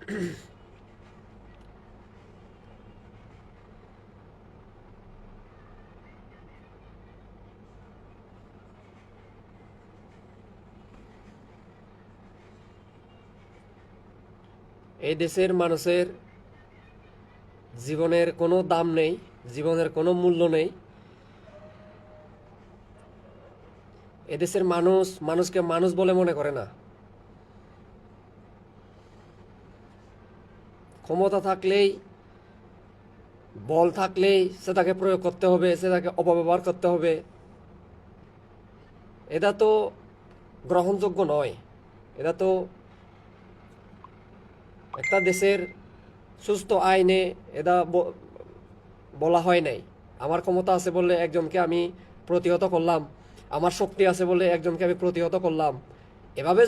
এই দেশের মানুষের জীবনের কোনো দাম নেই, জীবনের কোনো মূল্য নেই। এদেশের মানুষ মানুষকে মানুষ বলে মনে করে না। ক্ষমতা থাকলেই, বল থাকলেই সেটাকে প্রয়োগ করতে হবে, সেটাকে অপব্যবহার করতে হবে। এটা তো গ্রহণযোগ্য নয়। এটা তো একটা দেশের সুস্থ আইনে এটা বলা হয় নাই। আমার ক্ষমতা আছে বলে একজনকে আমি প্রতিহত করলাম, আমার শক্তি আছে বলে একজনকে আমি প্রতিহত করলাম, এভাবে